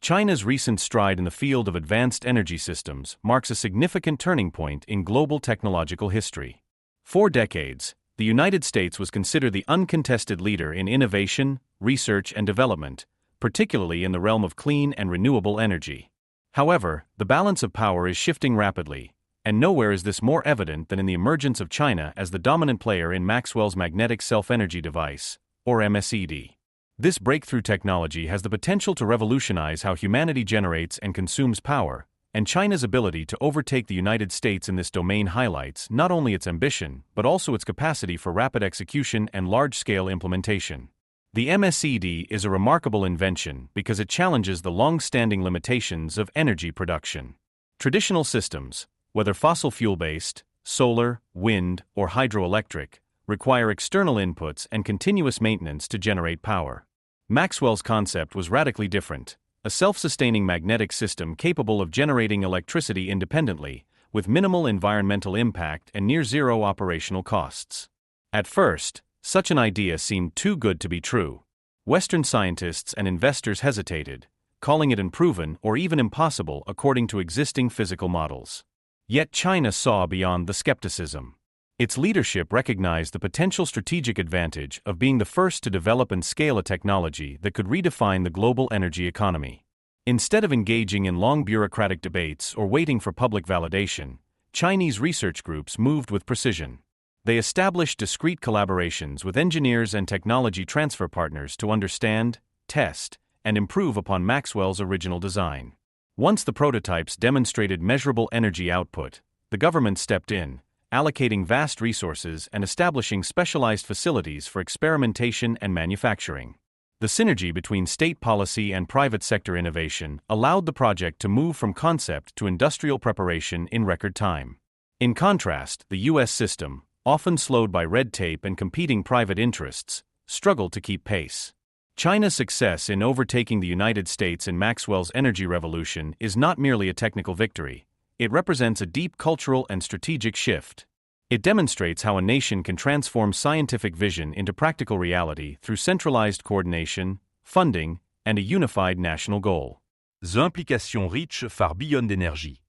China's recent stride in the field of advanced energy systems marks a significant turning point in global technological history. For decades, the United States was considered the uncontested leader in innovation, research, and development, particularly in the realm of clean and renewable energy. However, the balance of power is shifting rapidly, and nowhere is this more evident than in the emergence of China as the dominant player in Maxwell's magnetic self-energy device, or MSED. This breakthrough technology has the potential to revolutionize how humanity generates and consumes power, and China's ability to overtake the United States in this domain highlights not only its ambition but also its capacity for rapid execution and large-scale implementation. The MSED is a remarkable invention because it challenges the long-standing limitations of energy production. Traditional systems, whether fossil fuel-based, solar, wind, or hydroelectric, require external inputs and continuous maintenance to generate power. Maxwell's concept was radically different, a self-sustaining magnetic system capable of generating electricity independently, with minimal environmental impact and near-zero operational costs. At first, such an idea seemed too good to be true. Western scientists and investors hesitated, calling it unproven or even impossible according to existing physical models. Yet China saw beyond the skepticism. Its leadership recognized the potential strategic advantage of being the first to develop and scale a technology that could redefine the global energy economy. Instead of engaging in long bureaucratic debates or waiting for public validation, Chinese research groups moved with precision. They established discrete collaborations with engineers and technology transfer partners to understand, test, and improve upon Maxwell's original design. Once the prototypes demonstrated measurable energy output, the government stepped in, allocating vast resources and establishing specialized facilities for experimentation and manufacturing. The synergy between state policy and private sector innovation allowed the project to move from concept to industrial preparation in record time. In contrast, the U.S. system, often slowed by red tape and competing private interests, struggled to keep pace. China's success in overtaking the United States in Maxwell's energy revolution is not merely a technical victory. It represents a deep cultural and strategic shift. It demonstrates how a nation can transform scientific vision into practical reality through centralized coordination, funding, and a unified national goal. The implications reach far beyond energy.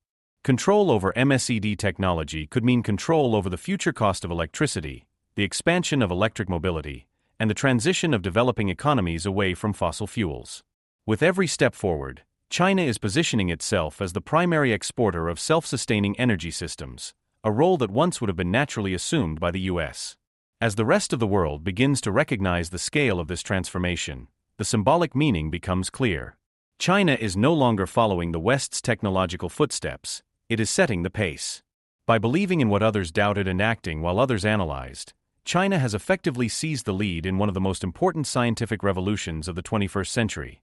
Control over MSED technology could mean control over the future cost of electricity, the expansion of electric mobility, and the transition of developing economies away from fossil fuels. With every step forward, China is positioning itself as the primary exporter of self-sustaining energy systems, a role that once would have been naturally assumed by the U.S. As the rest of the world begins to recognize the scale of this transformation, the symbolic meaning becomes clear. China is no longer following the West's technological footsteps, it is setting the pace. By believing in what others doubted and acting while others analyzed, China has effectively seized the lead in one of the most important scientific revolutions of the 21st century.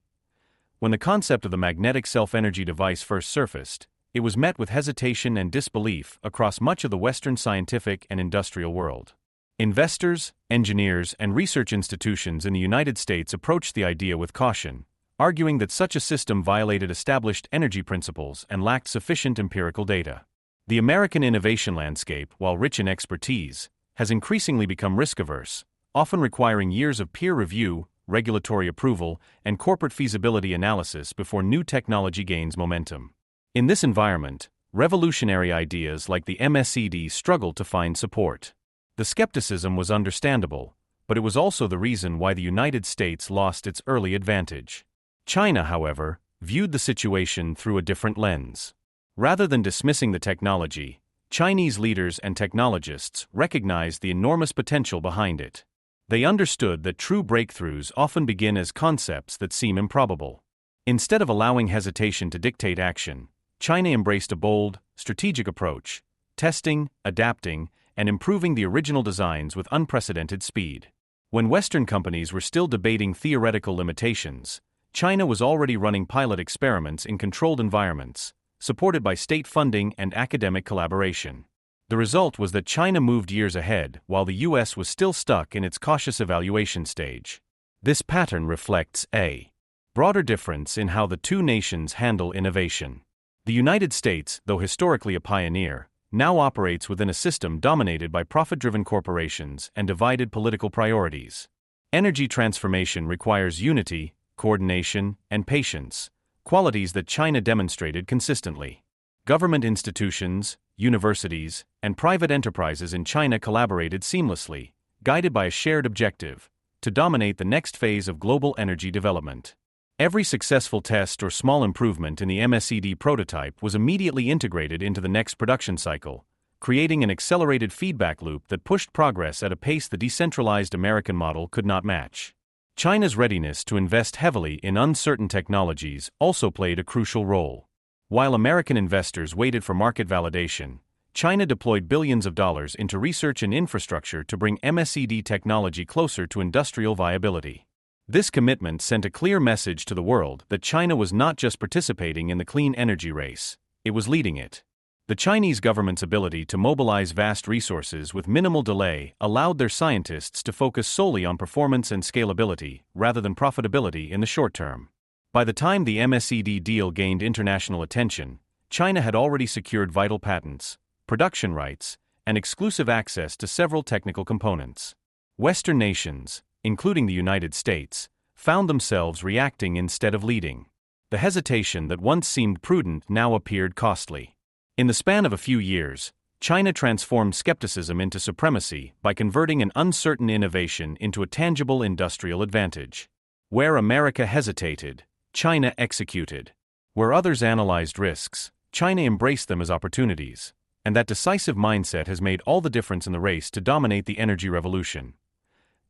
When the concept of the magnetic self-energy device first surfaced, it was met with hesitation and disbelief across much of the Western scientific and industrial world. Investors, engineers, and research institutions in the United States approached the idea with caution, arguing that such a system violated established energy principles and lacked sufficient empirical data. The American innovation landscape, while rich in expertise, has increasingly become risk-averse, often requiring years of peer review, regulatory approval, and corporate feasibility analysis before new technology gains momentum. In this environment, revolutionary ideas like the MSED struggled to find support. The skepticism was understandable, but it was also the reason why the United States lost its early advantage. China, however, viewed the situation through a different lens. Rather than dismissing the technology, Chinese leaders and technologists recognized the enormous potential behind it. They understood that true breakthroughs often begin as concepts that seem improbable. Instead of allowing hesitation to dictate action, China embraced a bold, strategic approach, testing, adapting, and improving the original designs with unprecedented speed. When Western companies were still debating theoretical limitations, China was already running pilot experiments in controlled environments, supported by state funding and academic collaboration. The result was that China moved years ahead while the U.S. was still stuck in its cautious evaluation stage. This pattern reflects a broader difference in how the two nations handle innovation. The United States, though historically a pioneer, now operates within a system dominated by profit-driven corporations and divided political priorities. Energy transformation requires unity, coordination, and patience, qualities that China demonstrated consistently. Government institutions, universities, and private enterprises in China collaborated seamlessly, guided by a shared objective: to dominate the next phase of global energy development. Every successful test or small improvement in the MSED prototype was immediately integrated into the next production cycle, creating an accelerated feedback loop that pushed progress at a pace the decentralized American model could not match. China's readiness to invest heavily in uncertain technologies also played a crucial role. While American investors waited for market validation, China deployed billions of dollars into research and infrastructure to bring MSED technology closer to industrial viability. This commitment sent a clear message to the world that China was not just participating in the clean energy race, it was leading it. The Chinese government's ability to mobilize vast resources with minimal delay allowed their scientists to focus solely on performance and scalability rather than profitability in the short term. By the time the MSED deal gained international attention, China had already secured vital patents, production rights, and exclusive access to several technical components. Western nations, including the United States, found themselves reacting instead of leading. The hesitation that once seemed prudent now appeared costly. In the span of a few years, China transformed skepticism into supremacy by converting an uncertain innovation into a tangible industrial advantage. Where America hesitated, China executed. Where others analyzed risks, China embraced them as opportunities. And that decisive mindset has made all the difference in the race to dominate the energy revolution.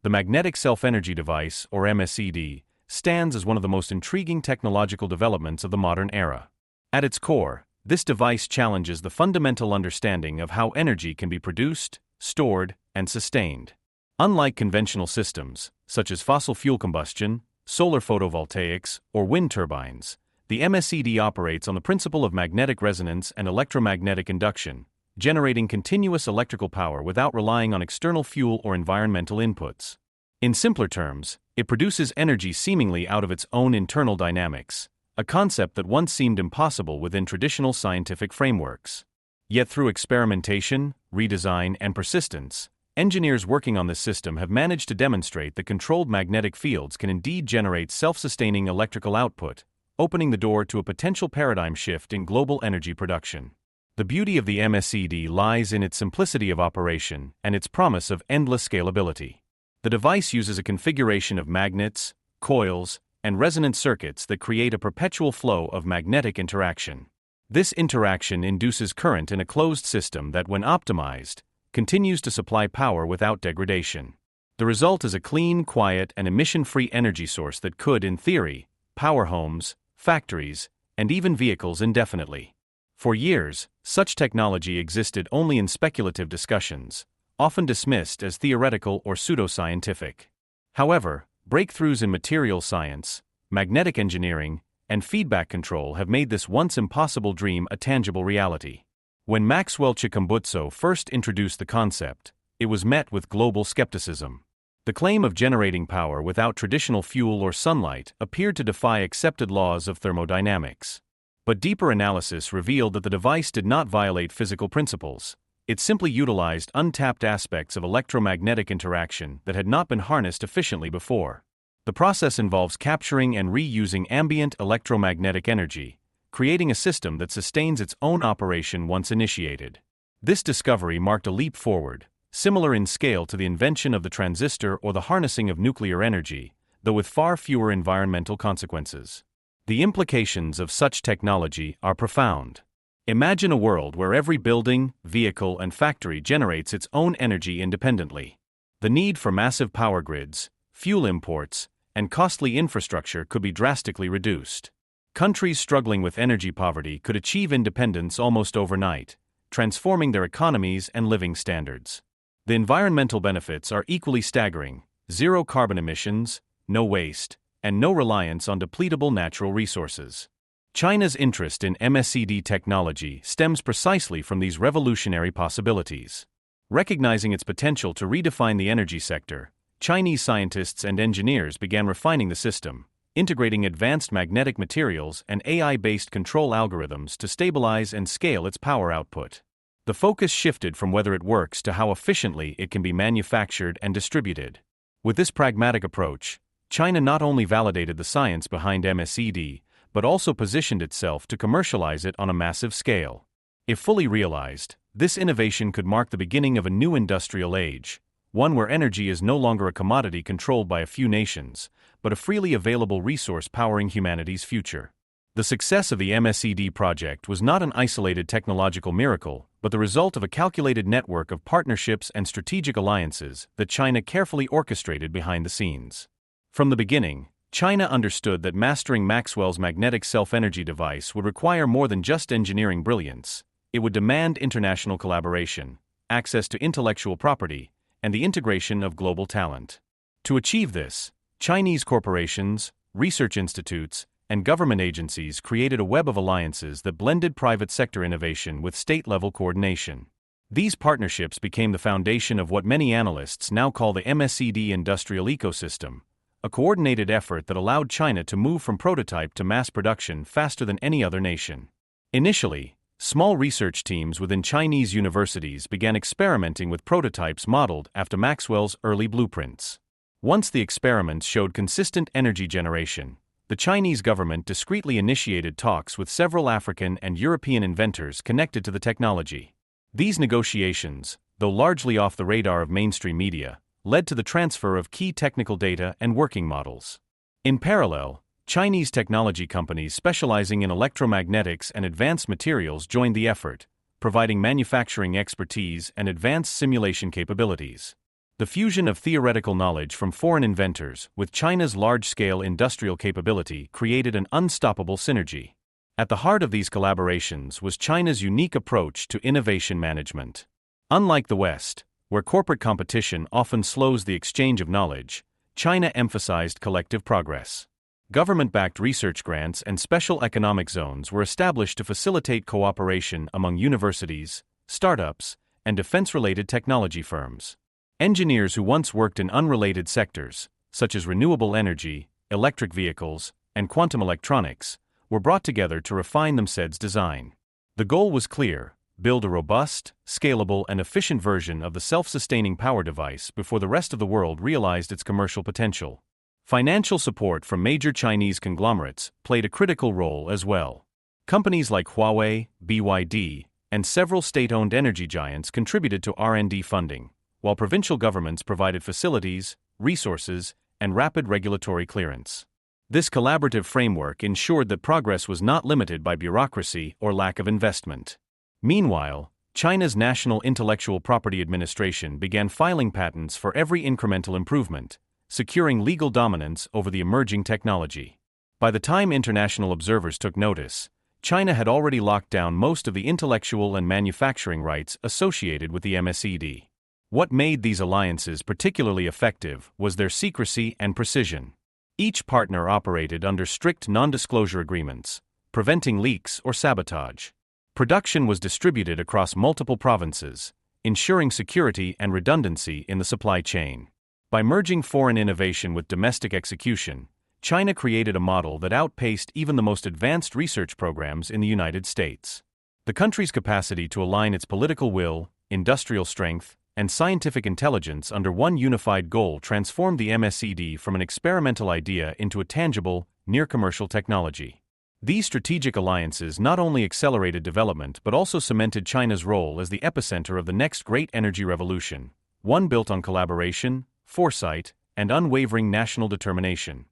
The Magnetic Self-Energy Device, or MSED, stands as one of the most intriguing technological developments of the modern era. At its core, this device challenges the fundamental understanding of how energy can be produced, stored, and sustained. Unlike conventional systems, such as fossil fuel combustion, solar photovoltaics, or wind turbines, the MSED operates on the principle of magnetic resonance and electromagnetic induction, generating continuous electrical power without relying on external fuel or environmental inputs. In simpler terms, it produces energy seemingly out of its own internal dynamics, a concept that once seemed impossible within traditional scientific frameworks. Yet through experimentation, redesign, and persistence, engineers working on this system have managed to demonstrate that controlled magnetic fields can indeed generate self-sustaining electrical output, opening the door to a potential paradigm shift in global energy production. The beauty of the MSED lies in its simplicity of operation and its promise of endless scalability. The device uses a configuration of magnets, coils, and resonant circuits that create a perpetual flow of magnetic interaction. This interaction induces current in a closed system that, when optimized, continues to supply power without degradation. The result is a clean, quiet, and emission-free energy source that could, in theory, power homes, factories, and even vehicles indefinitely. For years, such technology existed only in speculative discussions, often dismissed as theoretical or pseudoscientific. However, breakthroughs in material science, magnetic engineering, and feedback control have made this once impossible dream a tangible reality. When Maxwell Chikumbutso first introduced the concept, it was met with global skepticism. The claim of generating power without traditional fuel or sunlight appeared to defy accepted laws of thermodynamics. But deeper analysis revealed that the device did not violate physical principles. It simply utilized untapped aspects of electromagnetic interaction that had not been harnessed efficiently before. The process involves capturing and reusing ambient electromagnetic energy, creating a system that sustains its own operation once initiated. This discovery marked a leap forward, similar in scale to the invention of the transistor or the harnessing of nuclear energy, though with far fewer environmental consequences. The implications of such technology are profound. Imagine a world where every building, vehicle, and factory generates its own energy independently. The need for massive power grids, fuel imports, and costly infrastructure could be drastically reduced. Countries struggling with energy poverty could achieve independence almost overnight, transforming their economies and living standards. The environmental benefits are equally staggering: zero carbon emissions, no waste, and no reliance on depletable natural resources. China's interest in MSED technology stems precisely from these revolutionary possibilities. Recognizing its potential to redefine the energy sector, Chinese scientists and engineers began refining the system, integrating advanced magnetic materials and AI-based control algorithms to stabilize and scale its power output. The focus shifted from whether it works to how efficiently it can be manufactured and distributed. With this pragmatic approach, China not only validated the science behind MSED, but also positioned itself to commercialize it on a massive scale. If fully realized, this innovation could mark the beginning of a new industrial age, one where energy is no longer a commodity controlled by a few nations, but a freely available resource powering humanity's future. The success of the MSED project was not an isolated technological miracle, but the result of a calculated network of partnerships and strategic alliances that China carefully orchestrated behind the scenes. From the beginning, China understood that mastering Maxwell's magnetic self-energy device would require more than just engineering brilliance. It would demand international collaboration, access to intellectual property, and the integration of global talent. To achieve this, Chinese corporations, research institutes, and government agencies created a web of alliances that blended private sector innovation with state-level coordination. These partnerships became the foundation of what many analysts now call the MSED industrial ecosystem, a coordinated effort that allowed China to move from prototype to mass production faster than any other nation. Initially, small research teams within Chinese universities began experimenting with prototypes modeled after Maxwell's early blueprints. Once the experiments showed consistent energy generation, the Chinese government discreetly initiated talks with several African and European inventors connected to the technology. These negotiations, though largely off the radar of mainstream media, led to the transfer of key technical data and working models. In parallel, Chinese technology companies specializing in electromagnetics and advanced materials joined the effort, providing manufacturing expertise and advanced simulation capabilities. The fusion of theoretical knowledge from foreign inventors with China's large-scale industrial capability created an unstoppable synergy. At the heart of these collaborations was China's unique approach to innovation management. Unlike the West, where corporate competition often slows the exchange of knowledge, China emphasized collective progress. Government-backed research grants and special economic zones were established to facilitate cooperation among universities, startups, and defense-related technology firms. Engineers who once worked in unrelated sectors, such as renewable energy, electric vehicles, and quantum electronics, were brought together to refine the MSED's design. The goal was clear: build a robust, scalable, and efficient version of the self-sustaining power device before the rest of the world realized its commercial potential. Financial support from major Chinese conglomerates played a critical role as well. Companies like Huawei, BYD, and several state-owned energy giants contributed to R&D funding, while provincial governments provided facilities, resources, and rapid regulatory clearance. This collaborative framework ensured that progress was not limited by bureaucracy or lack of investment. Meanwhile, China's National Intellectual Property Administration began filing patents for every incremental improvement, securing legal dominance over the emerging technology. By the time international observers took notice, China had already locked down most of the intellectual and manufacturing rights associated with the MSED. What made these alliances particularly effective was their secrecy and precision. Each partner operated under strict non-disclosure agreements, preventing leaks or sabotage. Production was distributed across multiple provinces, ensuring security and redundancy in the supply chain. By merging foreign innovation with domestic execution, China created a model that outpaced even the most advanced research programs in the United States. The country's capacity to align its political will, industrial strength, and scientific intelligence under one unified goal transformed the MSED from an experimental idea into a tangible, near-commercial technology. These strategic alliances not only accelerated development but also cemented China's role as the epicenter of the next great energy revolution, one built on collaboration, foresight, and unwavering national determination.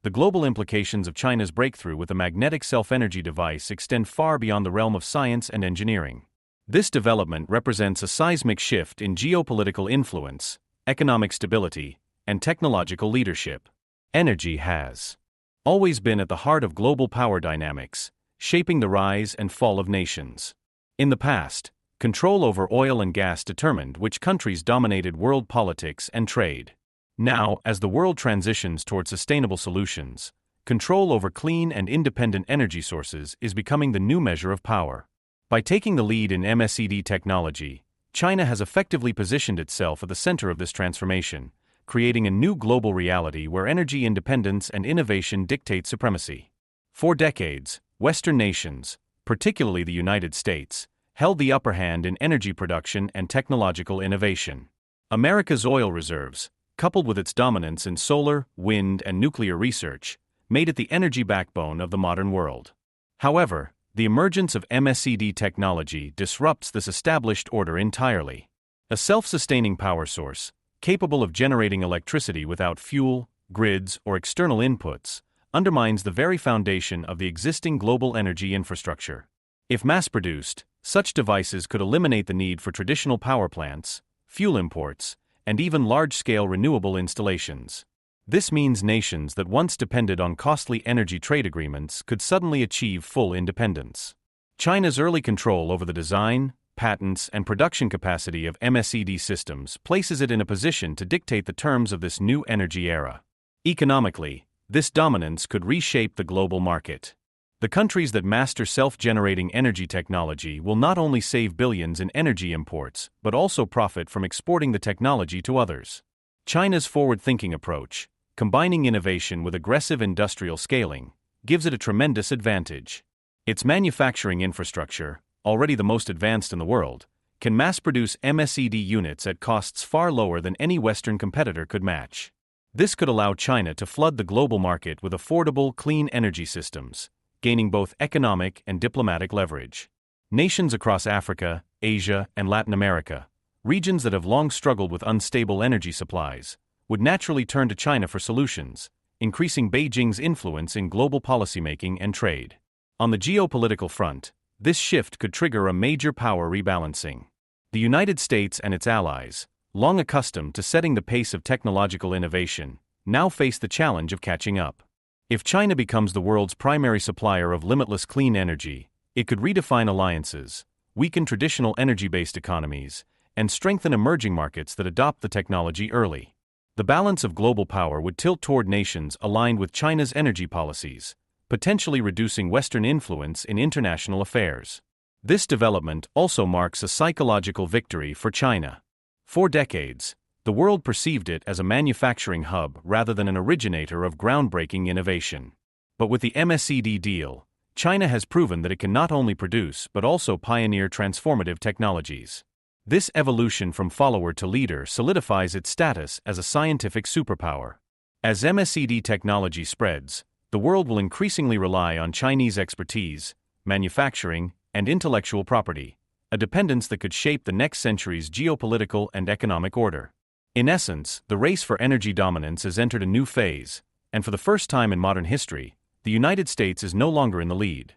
The global implications of China's breakthrough with the magnetic self-energy device extend far beyond the realm of science and engineering. This development represents a seismic shift in geopolitical influence, economic stability, and technological leadership. Energy has always been at the heart of global power dynamics, shaping the rise and fall of nations. In the past, control over oil and gas determined which countries dominated world politics and trade. Now, as the world transitions toward sustainable solutions, control over clean and independent energy sources is becoming the new measure of power. By taking the lead in MSED technology, China has effectively positioned itself at the center of this transformation, creating a new global reality where energy independence and innovation dictate supremacy. For decades, Western nations, particularly the United States, held the upper hand in energy production and technological innovation. America's oil reserves, coupled with its dominance in solar, wind, and nuclear research, made it the energy backbone of the modern world. However, the emergence of MSED technology disrupts this established order entirely. A self-sustaining power source, capable of generating electricity without fuel, grids, or external inputs, undermines the very foundation of the existing global energy infrastructure. If mass-produced, such devices could eliminate the need for traditional power plants, fuel imports, and even large-scale renewable installations. This means nations that once depended on costly energy trade agreements could suddenly achieve full independence. China's early control over the design, patents, and production capacity of MSED systems places it in a position to dictate the terms of this new energy era. Economically, this dominance could reshape the global market. The countries that master self-generating energy technology will not only save billions in energy imports, but also profit from exporting the technology to others. China's forward-thinking approach, combining innovation with aggressive industrial scaling, gives it a tremendous advantage. Its manufacturing infrastructure, already the most advanced in the world, can mass-produce MSED units at costs far lower than any Western competitor could match. This could allow China to flood the global market with affordable, clean energy systems, gaining both economic and diplomatic leverage. Nations across Africa, Asia, and Latin America, regions that have long struggled with unstable energy supplies, would naturally turn to China for solutions, increasing Beijing's influence in global policymaking and trade. On the geopolitical front, this shift could trigger a major power rebalancing. The United States and its allies, long accustomed to setting the pace of technological innovation, now face the challenge of catching up. If China becomes the world's primary supplier of limitless clean energy, it could redefine alliances, weaken traditional energy-based economies, and strengthen emerging markets that adopt the technology early. The balance of global power would tilt toward nations aligned with China's energy policies, potentially reducing Western influence in international affairs. This development also marks a psychological victory for China. For decades, the world perceived it as a manufacturing hub rather than an originator of groundbreaking innovation. But with the MSED deal, China has proven that it can not only produce but also pioneer transformative technologies. This evolution from follower to leader solidifies its status as a scientific superpower. As MSED technology spreads, the world will increasingly rely on Chinese expertise, manufacturing, and intellectual property, a dependence that could shape the next century's geopolitical and economic order. In essence, the race for energy dominance has entered a new phase, and for the first time in modern history, the United States is no longer in the lead.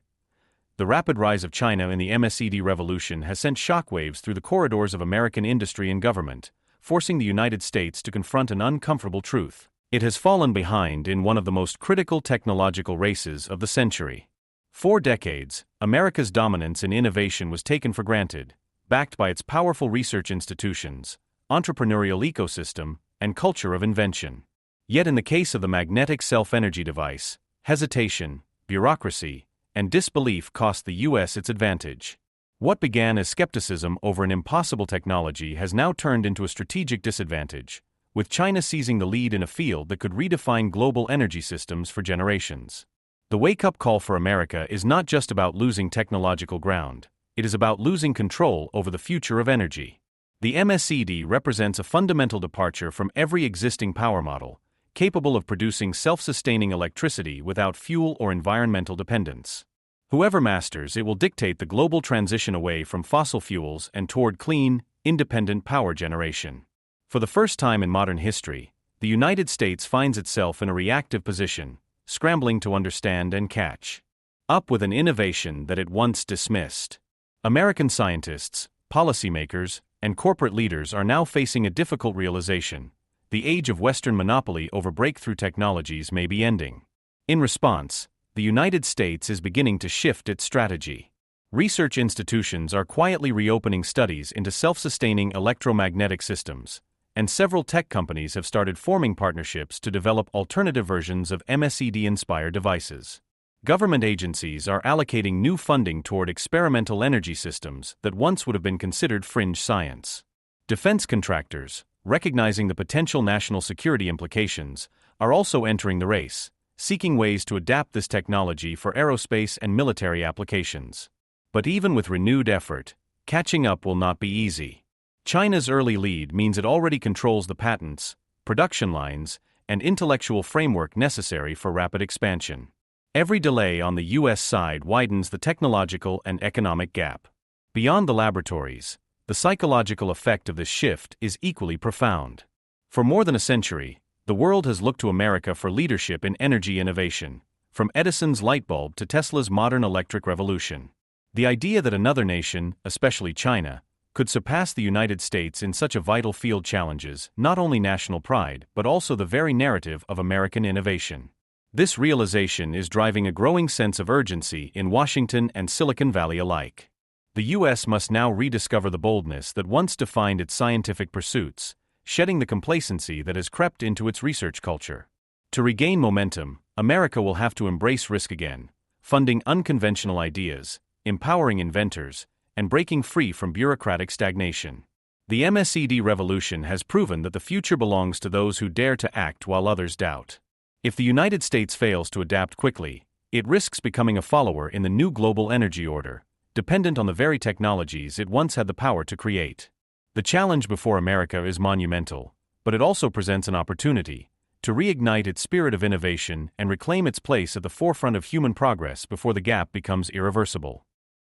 The rapid rise of China in the MSED revolution has sent shockwaves through the corridors of American industry and government, forcing the United States to confront an uncomfortable truth. It has fallen behind in one of the most critical technological races of the century. For decades, America's dominance in innovation was taken for granted, backed by its powerful research institutions, entrepreneurial ecosystem, and culture of invention. Yet in the case of the magnetic self-energy device, hesitation, bureaucracy, and disbelief cost the U.S. its advantage. What began as skepticism over an impossible technology has now turned into a strategic disadvantage, with China seizing the lead in a field that could redefine global energy systems for generations. The wake-up call for America is not just about losing technological ground, it is about losing control over the future of energy. The MSED represents a fundamental departure from every existing power model, capable of producing self-sustaining electricity without fuel or environmental dependence. Whoever masters it will dictate the global transition away from fossil fuels and toward clean, independent power generation. For the first time in modern history, the United States finds itself in a reactive position, scrambling to understand and catch up with an innovation that it once dismissed. American scientists, policymakers, and corporate leaders are now facing a difficult realization: the age of Western monopoly over breakthrough technologies may be ending. In response, the United States is beginning to shift its strategy. Research institutions are quietly reopening studies into self-sustaining electromagnetic systems, and several tech companies have started forming partnerships to develop alternative versions of MSED-inspired devices. Government agencies are allocating new funding toward experimental energy systems that once would have been considered fringe science. Defense contractors, recognizing the potential national security implications, are also entering the race, seeking ways to adapt this technology for aerospace and military applications. But even with renewed effort, catching up will not be easy. China's early lead means it already controls the patents, production lines, and intellectual framework necessary for rapid expansion. Every delay on the U.S. side widens the technological and economic gap. Beyond the laboratories, the psychological effect of this shift is equally profound. For more than a century, the world has looked to America for leadership in energy innovation, from Edison's light bulb to Tesla's modern electric revolution. The idea that another nation, especially China, could surpass the United States in such a vital field challenges not only national pride but also the very narrative of American innovation. This realization is driving a growing sense of urgency in Washington and Silicon Valley alike. The U.S. must now rediscover the boldness that once defined its scientific pursuits, shedding the complacency that has crept into its research culture. To regain momentum, America will have to embrace risk again, funding unconventional ideas, empowering inventors, and breaking free from bureaucratic stagnation. The MSED revolution has proven that the future belongs to those who dare to act while others doubt. If the United States fails to adapt quickly, it risks becoming a follower in the new global energy order, dependent on the very technologies it once had the power to create. The challenge before America is monumental, but it also presents an opportunity to reignite its spirit of innovation and reclaim its place at the forefront of human progress before the gap becomes irreversible.